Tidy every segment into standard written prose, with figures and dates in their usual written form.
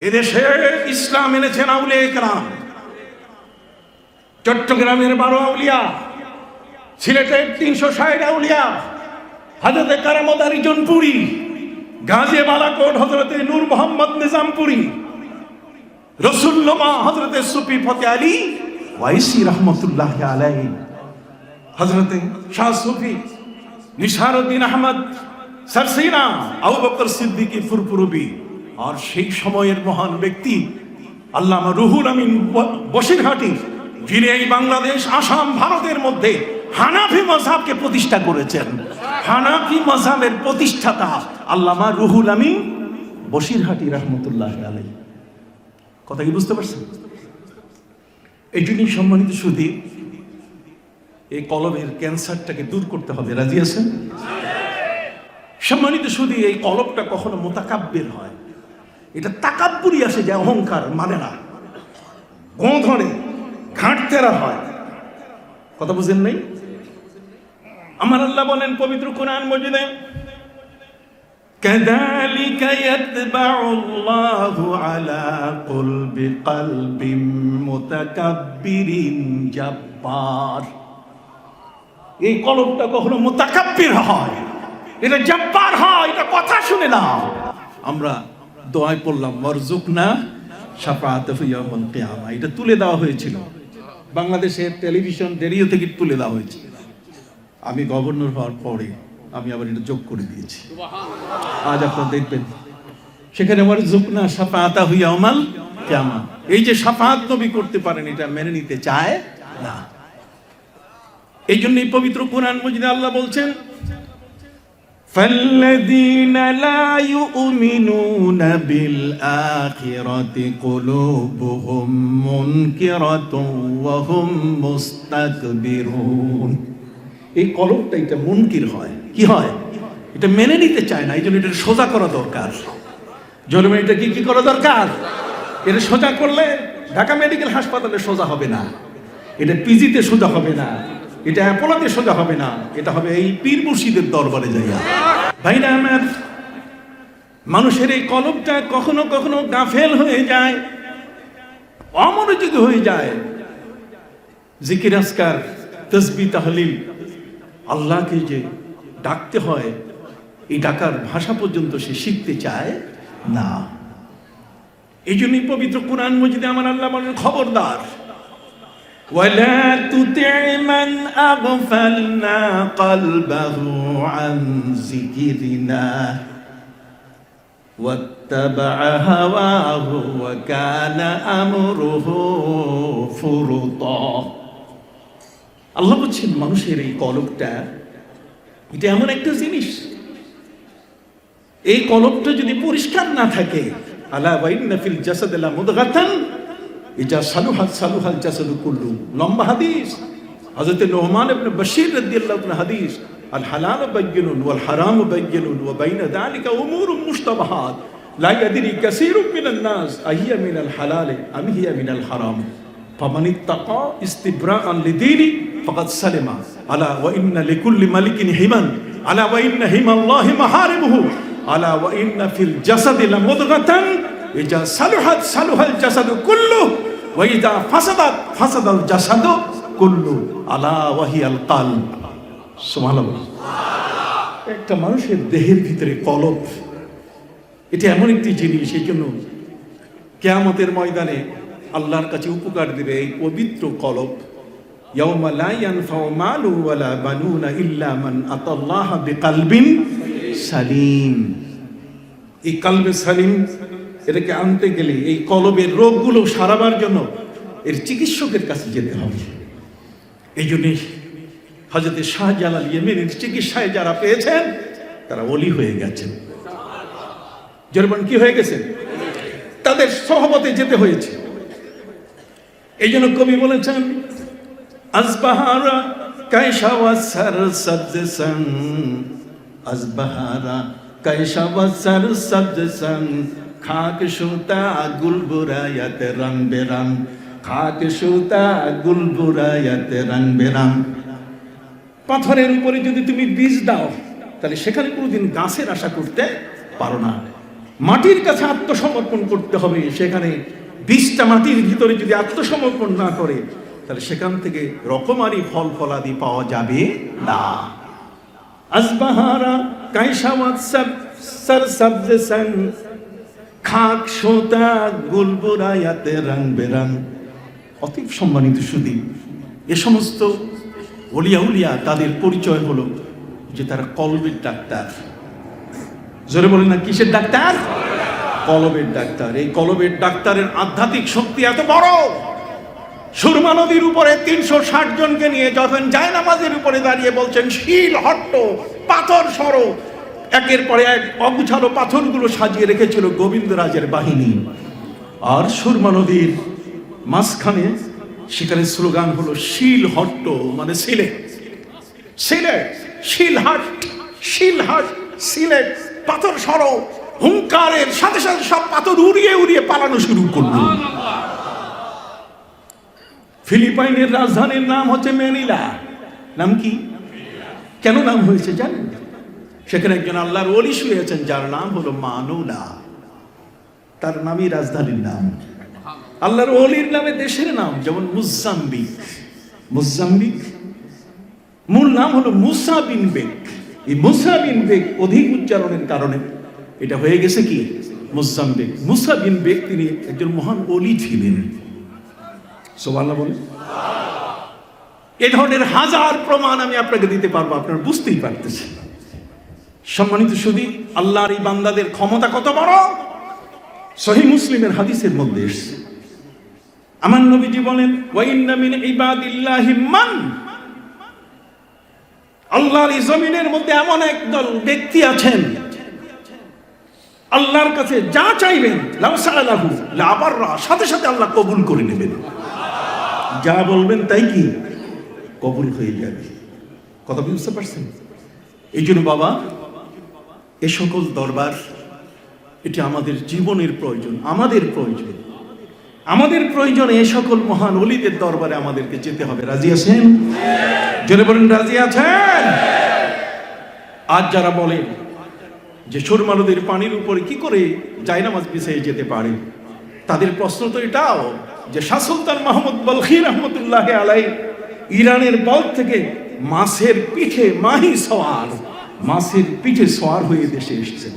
এদেশে ইসলাম এনেছেন আউলিয়া কেরাম। চট্টগ্রামের 12 আউলিয়া, সিলেটের 360 আউলিয়া, হযরতে কারামত আরিজনপুরি, গাজী বালাকোট হযরতে নূর মোহাম্মদ নিজামপুরি, রসুল্লাহ হযরতে সুফি ফতে আলী ওয়াইসি রহমতুল্লাহ আলাইহি, হযরতে শাহ সুফি নিসারউদ্দিন আহমদ সরসিনা, আবু বকর সিদ্দিকী ফুরফুরবি, আর সেই সময়ের মহান ব্যক্তি আল্লামা রুহুল আমিন বসিরহাটি, যিনি এই বাংলাদেশ, আসাম, ভারতের মধ্যে হানাফি মাযহাবকে প্রতিষ্ঠা করেছেন। হানাফি মাযহাবের প্রতিষ্ঠাতা আল্লামা রুহুল আমিন বসিরহাটি রহমতুল্লাহ আলাইহি। কথা কি বুঝতে পারছেন? এই জন্যই সম্মানিত সুধী, এই কলমের ক্যান্সারটাকে দূর করতে হবে। রাজি আছেন? সম্মানিত সুধী, এই কলবটা কখনো মুতাকাব্বির হয়, এটা তাকাব্বুরি আসে, যে অহংকার মানে না, গো ধরে ঘাটতেরা হয়। কথা বুঝেন নাই? আমার আল্লাহ বলেন পবিত্র কোরআন মজিদে, কাযালিকা ইয়াতবাউল্লাহু আলা কলবিন মুতাকাব্বিরিন জাব্বার। এই কলবটা কখনো মুতাকাব্বির হয়, এটা জাব্বার হয়, এটা কথা শুনে না। আমরা দোয়ায় পড়লাম ওয়ারজুকনা শাফাআতাহু ইয়াউমাল কিয়ামা, এটা তুলে দেওয়া হয়েছিল বাংলাদেশের টেলিভিশন রেডিও থেকে তুলে দেওয়া হয়েছে। আমি গভর্নর হওয়ার পরে আমি আবার এটা যোগ করে দিয়েছি। আজ আপনারা দেখবেন সেখানে ওয়ারজুকনা শাফাআতাহু ইয়াউমাল কিয়ামা। এই যে শাফাআত নবী করতে পারেন, এটা মেনে নিতে চায় না। এই জন্যই পবিত্র কোরআন মজিদে আল্লাহ বলছেন, فَالَّذِينَ لَا يُؤْمِنُونَ بِالْآخِرَةِ قُلُوبُهُمْ مُنْكِرَةٌ وَهُمْ مُسْتَكْبِرُونَ। এই কলবটা এটা মুনকির হয়, কি হয়? এটা মেনে নিতে চায় না। এই জন্য এটা সোজা করা দরকার। জন্মে এটা কি করা দরকার? এটা সোজা করলে ঢাকা মেডিকেল হাসপাতালে সোজা হবে না, এটা পিজিতে সোজা হবে না, এটা অ্যাপোলোতে সোজা হবে না, এটা হবে এই পীর মুর্শিদের দরবারে যাইয়া। ভাইরা আমার, মানুষের এই কলবটা কখনো কখনো গাফেল হয়ে যায়, অমনোযোগী হয়ে যায়। জিকির আজকার, তাসবিহ তাহলিল, আল্লাহকে যে ডাকতে হয়, এই ডাকার ভাষা পর্যন্ত সে শিখতে চায় না। এই জন্যই পবিত্র কোরআন মজিদে আমার আল্লাহ বলেন, খবরদার, وَلَا تُطِعْ مَنْ أَغْفَلْنَا قَلْبَهُ عَنْ ذِكْرِنَا وَاتَّبَعَ هَوَاهُ وَكَانَ أَمْرُهُ فُرُطًا। আল্লাহ বলছেন, মানুষের এই কলবটা, এটা এমন একটা জিনিস, এই কলবটা যদি পরিষ্কার না থাকে, আলা ওয়া ইন্না ফিল জাসাদি লামুদগাতান ইজা সালুহাত সালুহাল জাসাদু কুল্লু। লম্বা হাদিস, হযরত নুমান ইবনে বশীর রাদিয়াল্লাহু তাআলা হাদিস, আল হালাল বায়্যিনুন ওয়াল হারাম বায়্যিনুন ওয়া বাইনা যালিকা উমুরুম মুশতাবাহাত লা ইয়াদরি কাসীরুম মিনান নাস আহিয়া মিনাল হালাল আম হিয়া মিনাল হারাম ফামান ইত্তাকা ইস্তিবরাআন লিদীনি ফাকাদ সালামা আলা ওয়া ইন্না লিকুল্লি মালিকিন হিমান আলা ওয়া ইন্না হিমাল্লাহি মাহারিমুহু আলা ওয়া ইন্না ফিল জাসাদি লামুদগাতান ইজা সালুহাত সালুহাল জাসাদু কুল্লু ওয়া ইজা ফাসাদাত ফাসাদাল জাসাদু কুল্লু আলা ওয়া হিয়াল কলব। সুবহানাল্লাহ। একটা মানুষের দেহের ভিতরে কলব, এটা এমন একটি জিনিস, এই জন্য কিয়ামতের ময়দানে আল্লাহর কাছে উপকার দিবে এই পবিত্র কলব। ইয়াউমা লা ইয়ানফাউ মালু ওয়ালা বানুনা ইল্লা মান আতাল্লাহা বিকলবিন সালিম। এই কলবে সালিম, এটাকে আনতে গেলে এই কলবের রোগগুলো সারাবার জন্য এর চিকিৎসকের কাছে যেতে হবে। এই জন্যে হযরত শাহজালাল ইয়েমেনের চিকিৎসায় যারা পেয়েছেন, তারা ওলি হয়ে গেছেন। জরবান কি হয়ে গেছেন? তাদের সহবতে যেতে হয়েছে। এই জন্য কবি বলেছেন, আজবাহারা কায়সা ওয়াসার সাবজসান, আজবাহারা কায়সা ওয়াসার সাবজসান, খাক সুতা গুলবুরায়াত রং বেরং, খাক সুতা গুলবুরায়াত রং বেরং। পাথরের উপরে যদি তুমি বীজ দাও, তাহলে সেখানে কোনোদিন গাছের আশা করতে পারো না। মাটির কাছে আত্মসমর্পণ করতে হবে। সেখানে 20টা মাটির ভিতরে যদি আত্মসমর্পণ না করে, তাহলে সেখান থেকে রকমারি ফল ফলাদি পাওয়া যাবে না। আসবাহারা কাইসাওয়াত সরসবজে সন খাক সোতা গুলবুরায়াতে রং বেরং। অতীব সম্মানিত সুধী, এ সমস্ত ওলিয়া উলিয়া তাদের পরিচয় হলো যে তারা কলবের ডাক্তার। জোরে বলেন না, কিসের ডাক্তার? কলবের ডাক্তার। এই কলবের ডাক্তারের আধ্যাত্মিক শক্তি এত বড়, সুরমা নদীর উপরে 360 জনকে নিয়ে যখন জায়নামাজের উপরে দাঁড়িয়ে বলছেন শিল হট্ট পাথর সরো, একের পরে এক অগুছালো পাথরগুলো সাজিয়ে রেখেছিল গোবিন্দরাজের বাহিনী। আর সুরমা নদীর মাঝখানে সেখানে স্লোগান হলো শিল হট্ট, মানে সিলেট সিলেট, শিলহাট শিলহাট সিলেট, পাথর সরো। হুঙ্কারের সাথে সাথে সব পাথর উড়িয়ে উড়িয়ে পালানো শুরু করলো। ফিলিপাইনের রাজধানীর নাম হচ্ছে ম্যানিলা। নাম কি? কেন নাম হয়েছে জানেন? সেখানে একজন আল্লাহর ওলি শুয়ে আছেন যার নাম হলো মানুলা। তার নামই রাজধানীর নাম। আল্লাহর ওলির নামে দেশের নাম, যেমন মুজাম্বিক। মুজাম্বিক মূল নাম হলো মুসা বিন বেক। এই মুসা বিন বেক অধিক উচ্চারণের কারণে এটা হয়ে গেছে কি মুজাম্বিক। মুসা বিন বেক তিনি একজন মহান ওলি ছিলেন। সুবহানাল্লাহ বলেন। এই ধরনের হাজার প্রমাণ আমি আপনাকে দিতে পারবো, আপনারা বুঝতেই পারতেছেন। সম্মানিত সুধী, আল্লাহর এই বান্দাদের ক্ষমতা কত বড়। সহিহ মুসলিমের হাদিসের মধ্যে এসেছে, আমার নবীজি বলেন ওয়া ইন্না মিন ইবাদিল্লাহি মান, আল্লাহর এই জমিনের মধ্যে এমন একদল ব্যক্তি আছেন আল্লাহর কাছে যা চাইবেন লাউ সাআলাহু লা বাররা, সাথে সাথে আল্লাহ কবুল করে নেবেন। যা বলবেন তাই কি কবুল হয়ে যাবে। কথা বুঝতে পারছেন? এই জন্য বাবা, এ সকল দরবার এটা আমাদের জীবনের প্রয়োজন, আমাদের প্রয়োজন, আমাদের প্রয়োজনে এ সকল মহান ওলিদের দরবারে আমাদেরকে যেতে হবে। রাজি আছেন? জোরে বলেন, রাজি আছেন? আজ যারা বলেন যে সুরমা নদীর পানির উপরে কি করে জায়নামাজ বিছিয়ে যেতে পারে, তাদের প্রশ্ন তো এটাও যে শাহ সুলতান মাহমুদ বলখি রহমতুল্লাহ আলাইহি ইরানের বলখ থেকে মাছের পিঠে মাহি সওয়ার, মাছের পিঠে সওয়ার হয়ে দেশে এসেছেন।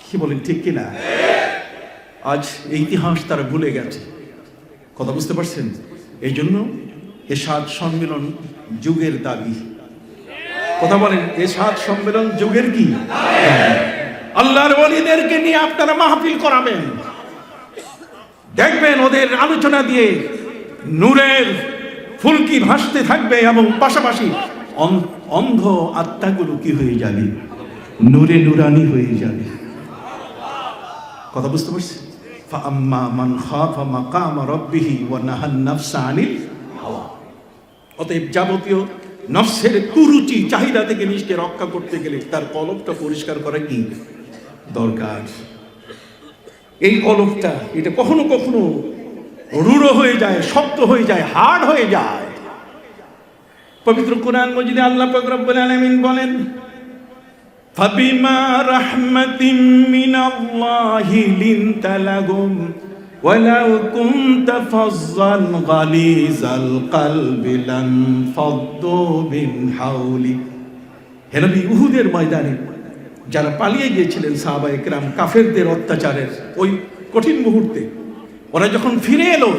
কি বলেন, ঠিক কিনা? আজ এই ইতিহাস তারা ভুলে গেছে। কথা বুঝতে পারছেন? এই জন্য এরশাদ সম্মেলন যুগের দাবি। কথা বলেন, এরশাদ সম্মেলন যুগের কি? আল্লাহর ওলিদেরকে নিয়ে আপনারা মাহফিল করাবেন, দেখবেন ওদের আলোচনা দিয়ে নূরের ফুলকি ভাসতে থাকবে এবং পাশাপাশি অন্ধ আত্মাগুলো কি হয়ে যাবে? নূরে নূরানি হয়ে যাবে। কথা বুঝতে পারছি? ফাআম্মা মান খাফা মাকাম রাব্বিহি ওয়া নাহান নাফসা আনিল হাওয়া। অতএব যাবতীয় নফসের কুরুচি চাহিদা থেকে নিজেকে রক্ষা করতে গেলে তার কলবটা পরিষ্কার করা কি দরকার। এই কলবটা এটা কখনো কখনো রূঢ় হয়ে যায়, শক্ত হয়ে যায়, হার্ড হয়ে যায়। পবিত্র কোরআন মজিদে আল্লাহ পাক রব্বুল আলামিন বলেন ফাবিমা রাহমাতিম মিনাল্লাহি লিনতা লাহুম ওয়ালাউ কুনতা ফাজ্জান গালিজাল কলবি লানফাদ্দু মিন হাওলি। হে নবী, উহুদের ময়দানে যারা পালিয়ে গিয়েছিলেন সাহাবায়ে কেরাম কাফেরদের অত্যাচারের ওই কঠিন মুহূর্তে, ওরা যখন ফিরে এলো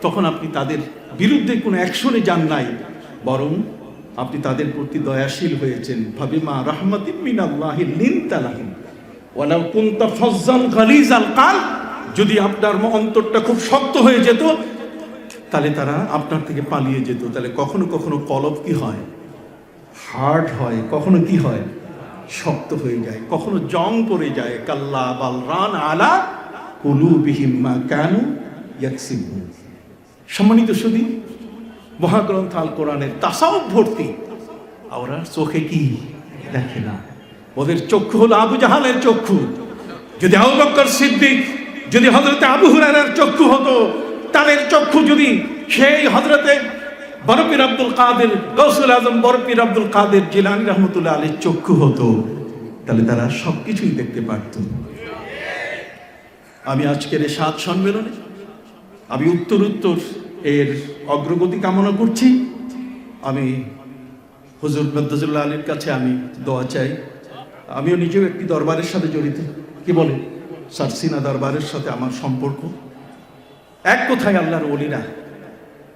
তখন আপনি তাদের বিরুদ্ধে কোনো অ্যাকশনে যান নাই, বরং আপনি তাদের প্রতি দয়াশীল হয়েছেন। ফাবিমা রাহমাতিম মিনাল্লাহি লিনতা লাহুম ওয়ালাউ কুনতা ফাজ্জান গালিজাল কলব, যদি আপনার অন্তরটা খুব শক্ত হয়ে যেত তাহলে তারা আপনার থেকে পালিয়ে যেত। তাহলে কখনো কখনো কলব কি হয়? হার্ড হয়। কখনো কি হয়? শক্ত হয়ে যায়। কখনো জং পড়ে যায়। কাল্লা বাল রান আলা কুলুবিহিম মা কানু ইয়াকসিবুন। সম্মানিত সুধী, মহাগ্রন্থ আল কোরআনের তাসাউফ ভর্তি, ওরা চোখে কি দেখে না। ওদের চক্ষু হলো আবু জাহালের চক্ষু। যদি আবু বকর সিদ্দিক, যদি হযরতে আবু হুরায়রার চক্ষু হতো, তাদের চক্ষু যদি সেই হযরতে বরপীর আব্দুল কাদের গৌসুল আজম বরপীর আব্দুল কাদের জিলানী রহমতুল্লাহ আলাইহির চক্ষু হতো, তাহলে তারা সবকিছুই দেখতে পারত। আমি আজকের এই 7 সম্মেলনে আমি উত্তর এর অগ্রগতি কামনা করছি। আমি হুজুর মদ্দাজুল্লাহ আলীর কাছে আমি দোয়া চাই। আমিও নিজেও একটি দরবারের সাথে জড়িত, কি বলে সারসিনা দরবারের সাথে আমার সম্পর্ক। এক কথায় আল্লাহর ওলিরা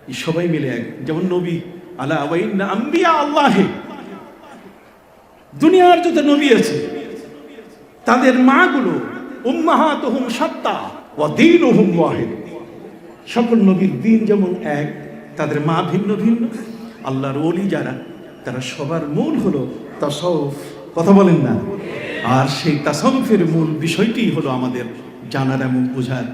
এই সবাই মিলে এক, যেমন নবী আলা ওয়াইন্না আম্বিয়া আল্লাহে, দুনিয়ার যত নবী আছে তাদের মাগুলো উম্মাহাতুহুম শাত্তা ওয়া দীনুহুম ওয়াহিদ। সকল নবীর দিন যেমন এক, তাদের মা ভিন্ন ভিন্ন। আল্লাহর ওলি যারা, তারা সবার মূল হলো তাসাউফ, কথা বলেন না? আর সেই তাসাউফের মূল বিষয়টি হলো আমাদের জানার এবং বোঝার।